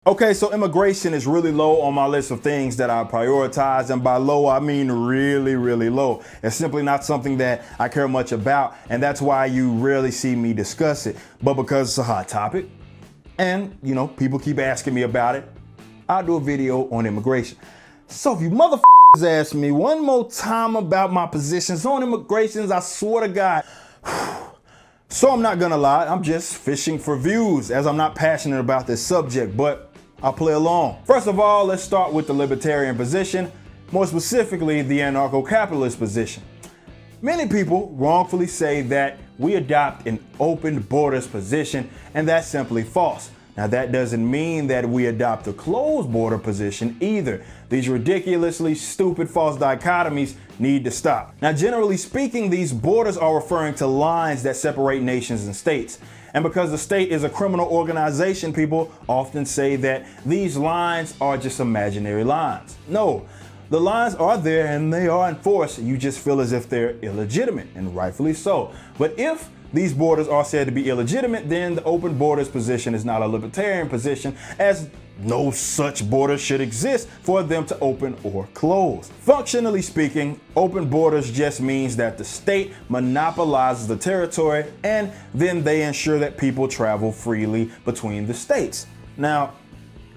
Okay, so immigration is really low on my list of things that I prioritize, and by low, I mean really, really low. It's simply not something that I care much about, and that's why you rarely see me discuss it. But because it's a hot topic, and people keep asking me about it, I'll do a video on immigration. So if you motherfuckers ask me one more time about my positions on immigrations, I swear to God. So I'm not gonna lie, I'm just fishing for views, as I'm not passionate about this subject, but I'll play along. First of all, let's start with the libertarian position, more specifically the anarcho-capitalist position. Many people wrongfully say that we adopt an open borders position, and that's simply false. Now that doesn't mean that we adopt a closed border position either. These ridiculously stupid false dichotomies need to stop. Now generally speaking, these borders are referring to lines that separate nations and states. And because the state is a criminal organization, people often say that these lines are just imaginary lines. No, the lines are there and they are enforced. You just feel as if they're illegitimate, and rightfully so. But if these borders are said to be illegitimate, then the open borders position is not a libertarian position, as no such border should exist for them to open or close. Functionally speaking, open borders just means that the state monopolizes the territory and then they ensure that people travel freely between the states. Now,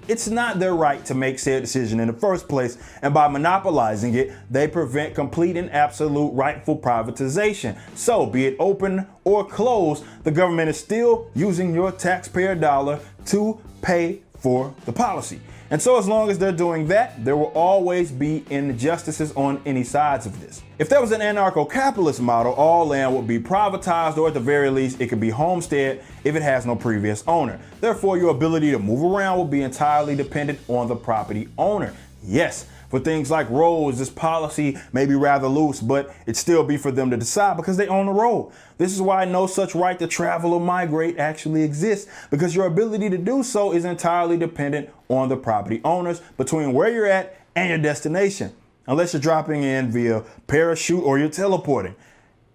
it's not their right to make said decision in the first place, and by monopolizing it, they prevent complete and absolute rightful privatization. So, be it open or closed, the government is still using your taxpayer dollar to pay for the policy. And so as long as they're doing that, there will always be injustices on any sides of this. If there was an anarcho-capitalist model, all land would be privatized, or at the very least, it could be homestead if it has no previous owner. Therefore, your ability to move around will be entirely dependent on the property owner. Yes, for things like roads, this policy may be rather loose, but it'd still be for them to decide because they own the road. This is why no such right to travel or migrate actually exists, because your ability to do so is entirely dependent on the property owners between where you're at and your destination, unless you're dropping in via parachute or you're teleporting.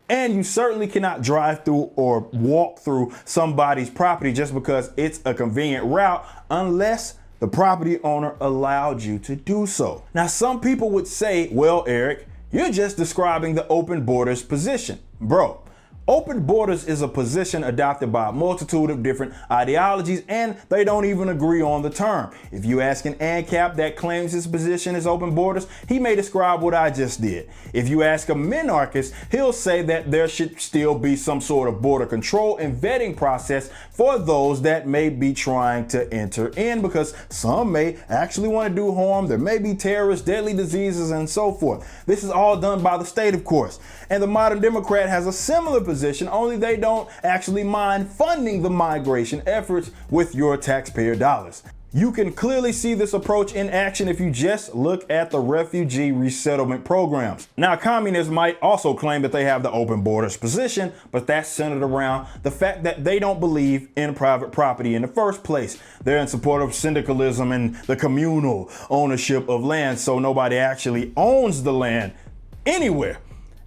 And you certainly cannot drive through or walk through somebody's property just because it's a convenient route, unless the property owner allowed you to do so. Now, some people would say, well, Eric, you're just describing the open borders position. Bro, open borders is a position adopted by a multitude of different ideologies, and they don't even agree on the term. If you ask an ANCAP that claims his position is open borders, he may describe what I just did. If you ask a minarchist, he'll say that there should still be some sort of border control and vetting process for those that may be trying to enter in, because some may actually want to do harm. There may be terrorists, deadly diseases, and so forth. This is all done by the state, of course. And the modern Democrat has a similar position, only they don't actually mind funding the migration efforts with your taxpayer dollars. You can clearly see this approach in action if you just look at the refugee resettlement programs. Now, communists might also claim that they have the open borders position, but that's centered around the fact that they don't believe in private property in the first place. They're in support of syndicalism and the communal ownership of land, so nobody actually owns the land anywhere.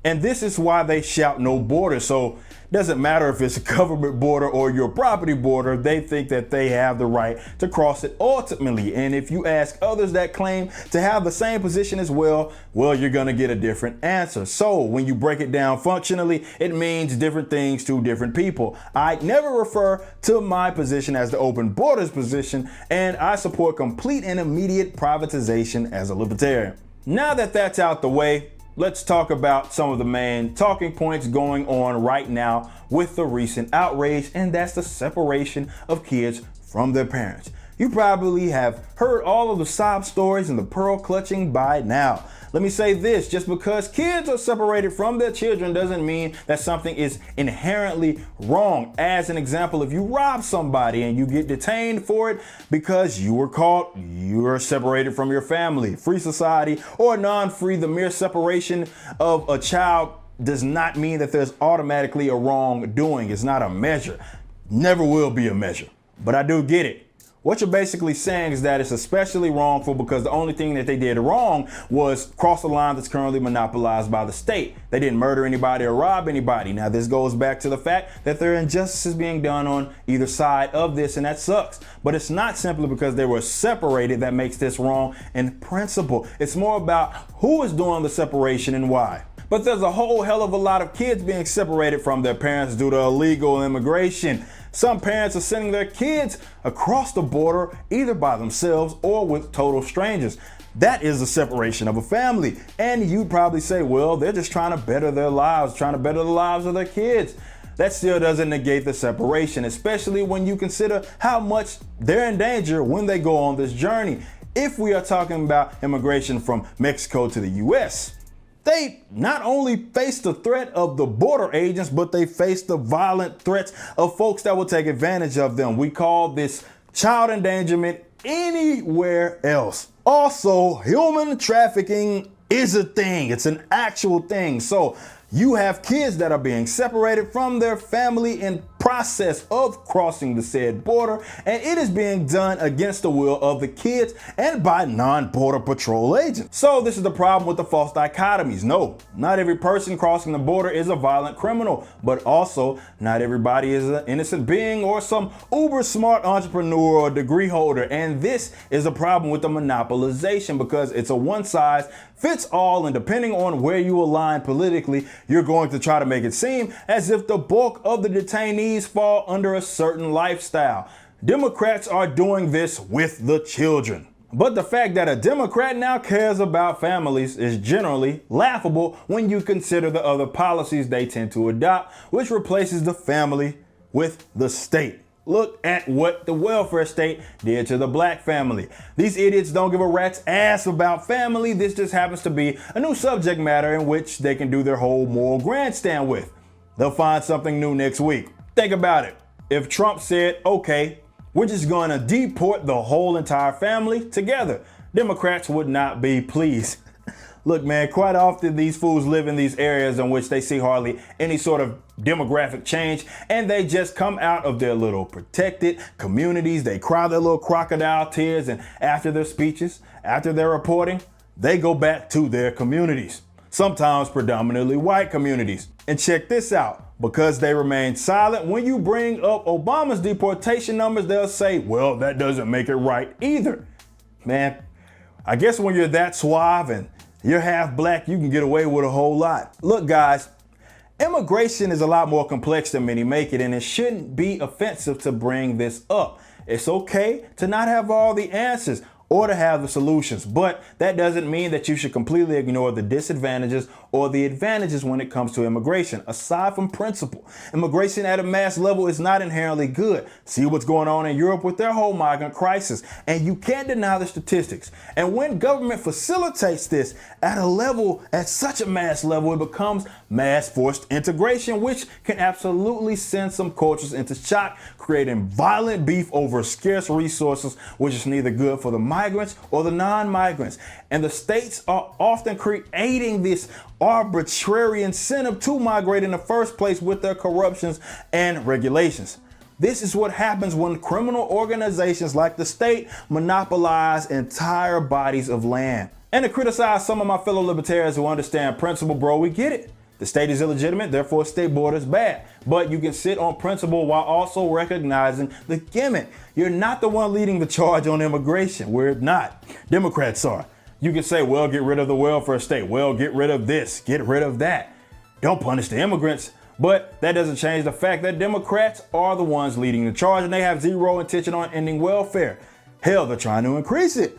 And this is why they shout no border. So it doesn't matter if it's a government border or your property border, they think that they have the right to cross it ultimately. And if you ask others that claim to have the same position as well, you're gonna get a different answer. So when you break it down functionally, it means different things to different people. I never refer to my position as the open borders position, and I support complete and immediate privatization as a libertarian. Now that that's out the way, let's talk about some of the main talking points going on right now with the recent outrage, and that's the separation of kids from their parents. You probably have heard all of the sob stories and the pearl clutching by now. Let me say this, just because kids are separated from their children doesn't mean that something is inherently wrong. As an example, if you rob somebody and you get detained for it because you were caught, you are separated from your family. Free society or non-free, the mere separation of a child does not mean that there's automatically a wrongdoing. It's not a measure. Never will be a measure. But I do get it. What you're basically saying is that it's especially wrongful because the only thing that they did wrong was cross the line that's currently monopolized by the state. They didn't murder anybody or rob anybody. Now, this goes back to the fact that there are injustices being done on either side of this, and that sucks. But it's not simply because they were separated that makes this wrong in principle. It's more about who is doing the separation and why. But there's a whole hell of a lot of kids being separated from their parents due to illegal immigration. Some parents are sending their kids across the border either by themselves or with total strangers. That is the separation of a family. And you'd probably say, well, they're just trying to better their lives, trying to better the lives of their kids. That still doesn't negate the separation, especially when you consider how much they're in danger when they go on this journey. If we are talking about immigration from Mexico to the US, they not only face the threat of the border agents, but they face the violent threats of folks that will take advantage of them. We call this child endangerment anywhere else. Also, human trafficking is a thing. It's an actual thing. So you have kids that are being separated from their family in process of crossing the said border, and it is being done against the will of the kids and by non-border patrol agents. So this is the problem with the false dichotomies. No, not every person crossing the border is a violent criminal, but also not everybody is an innocent being or some uber smart entrepreneur or degree holder. And this is a problem with the monopolization because it's a one size fits all, and depending on where you align politically, you're going to try to make it seem as if the bulk of the detainees fall under a certain lifestyle. Democrats are doing this with the children. But the fact that a Democrat now cares about families is generally laughable when you consider the other policies they tend to adopt, which replaces the family with the state. Look at what the welfare state did to the black family. These idiots don't give a rat's ass about family. This just happens to be a new subject matter in which they can do their whole moral grandstand with. They'll find something new next week. Think about it. If Trump said, okay, we're just going to deport the whole entire family together, Democrats would not be pleased. Look, man, quite often these fools live in these areas in which they see hardly any sort of demographic change, and they just come out of their little protected communities. They cry their little crocodile tears, and after their speeches, after their reporting, they go back to their communities, sometimes predominantly white communities. And check this out. Because they remain silent, when you bring up Obama's deportation numbers, they'll say, well, that doesn't make it right either. Man, I guess when you're that suave and you're half black, you can get away with a whole lot. Look, guys, immigration is a lot more complex than many make it, and it shouldn't be offensive to bring this up. It's okay to not have all the answers or to have the solutions, but that doesn't mean that you should completely ignore the disadvantages or the advantages when it comes to immigration. Aside from principle, immigration at a mass level is not inherently good. See what's going on in Europe with their whole migrant crisis, and you can't deny the statistics. And when government facilitates this at a level, at such a mass level, it becomes mass forced integration, which can absolutely send some cultures into shock, creating violent beef over scarce resources, which is neither good for the migrants or the non-migrants. And the states are often creating this arbitrary incentive to migrate in the first place with their corruptions and regulations. This is what happens when criminal organizations like the state monopolize entire bodies of land. And to criticize some of my fellow libertarians who understand principle, bro, we get it. The state is illegitimate, therefore state border is bad. But you can sit on principle while also recognizing the gimmick. You're not the one leading the charge on immigration. We're not. Democrats are. You can say, well, get rid of the welfare state. Well, get rid of this, get rid of that. Don't punish the immigrants. But that doesn't change the fact that Democrats are the ones leading the charge, and they have zero intention on ending welfare. Hell, they're trying to increase it.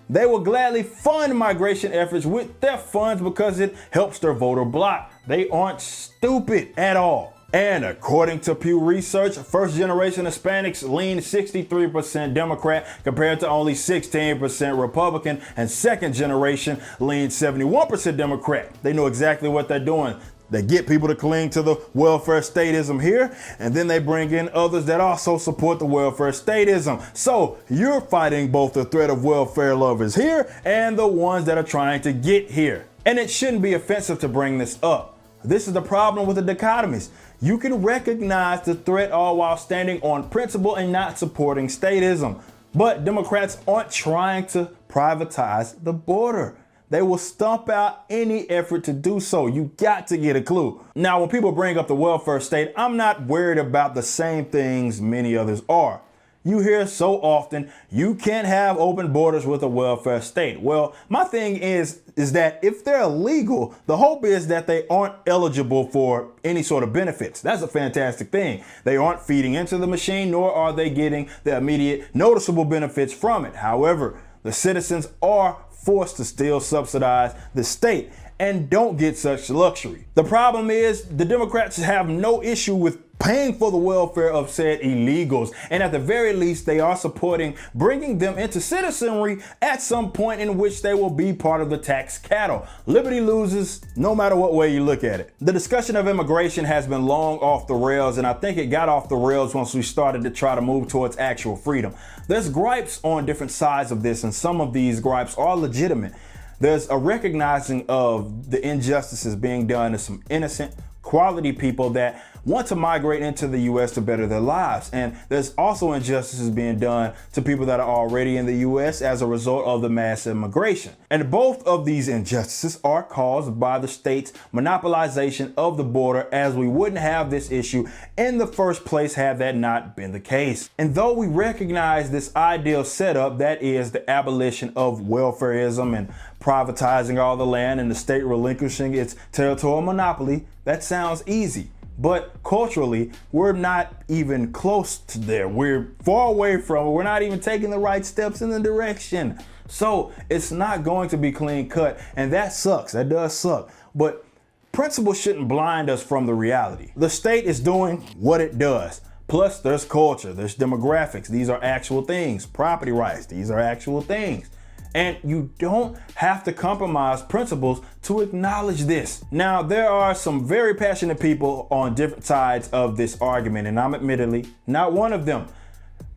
They will gladly fund migration efforts with their funds because it helps their voter bloc. They aren't stupid at all. And according to Pew Research, first generation Hispanics lean 63% Democrat compared to only 16% Republican, and second generation lean 71% Democrat. They know exactly what they're doing. They get people to cling to the welfare statism here, and then they bring in others that also support the welfare statism. So you're fighting both the threat of welfare lovers here and the ones that are trying to get here. And it shouldn't be offensive to bring this up. This is the problem with the dichotomies. You can recognize the threat all while standing on principle and not supporting statism. But Democrats aren't trying to privatize the border. They will stomp out any effort to do so. You got to get a clue. Now, when people bring up the welfare state, I'm not worried about the same things many others are. You hear so often, you can't have open borders with a welfare state. Well, my thing is that if they're illegal, the hope is that they aren't eligible for any sort of benefits. That's a fantastic thing. They aren't feeding into the machine, nor are they getting the immediate noticeable benefits from it. However, the citizens are forced to still subsidize the state and don't get such luxury. The problem is the Democrats have no issue with paying for the welfare of said illegals, and at the very least they are supporting bringing them into citizenry at some point in which they will be part of the tax cattle. Liberty loses no matter what way you look at it. The discussion of immigration has been long off the rails, and I think it got off the rails once we started to try to move towards actual freedom. There's gripes on different sides of this, and some of these gripes are legitimate. There's a recognizing of the injustices being done to some innocent, quality people that want to migrate into the U.S. to better their lives. And there's also injustices being done to people that are already in the U.S. as a result of the mass immigration. And both of these injustices are caused by the state's monopolization of the border, as we wouldn't have this issue in the first place had that not been the case. And though we recognize this ideal setup, that is the abolition of welfarism and privatizing all the land and the state relinquishing its territorial monopoly, that sounds easy. But culturally, we're not even close to there. We're far away from it. We're not even taking the right steps in the direction. So it's not going to be clean cut. And that sucks. That does suck. But principle shouldn't blind us from the reality. The state is doing what it does. Plus, there's culture, there's demographics. These are actual things. Property rights, these are actual things. And you don't have to compromise principles to acknowledge this. Now, there are some very passionate people on different sides of this argument, and I'm admittedly not one of them.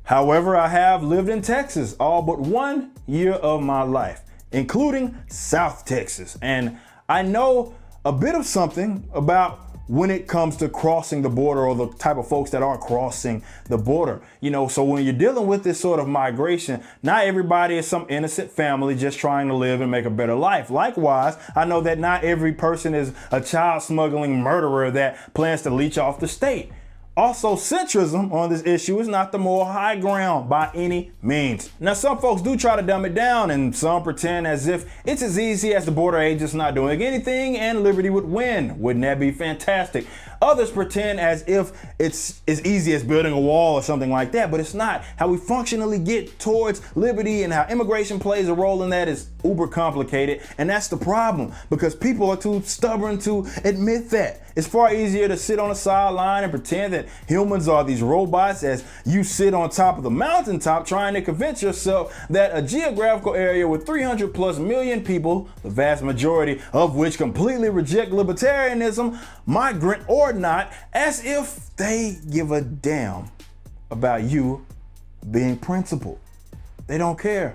However, I have lived in Texas all but 1 year of my life, including South Texas. And I know a bit of something about when it comes to crossing the border, or the type of folks that are crossing the border. You know, so when you're dealing with this sort of migration, not everybody is some innocent family just trying to live and make a better life. Likewise, I know that not every person is a child smuggling murderer that plans to leech off the state. Also, centrism on this issue is not the moral high ground by any means. Now, some folks do try to dumb it down, and some pretend as if it's as easy as the border agents not doing anything and liberty would win. Wouldn't that be fantastic? Others pretend as if it's as easy as building a wall or something like that, but it's not. How we functionally get towards liberty and how immigration plays a role in that is uber complicated, and that's the problem, because people are too stubborn to admit that. It's far easier to sit on the sideline and pretend that humans are these robots as you sit on top of the mountaintop trying to convince yourself that a geographical area with 300+ million people, the vast majority of which completely reject libertarianism, migrant or not, as if they give a damn about you being principled. They don't care.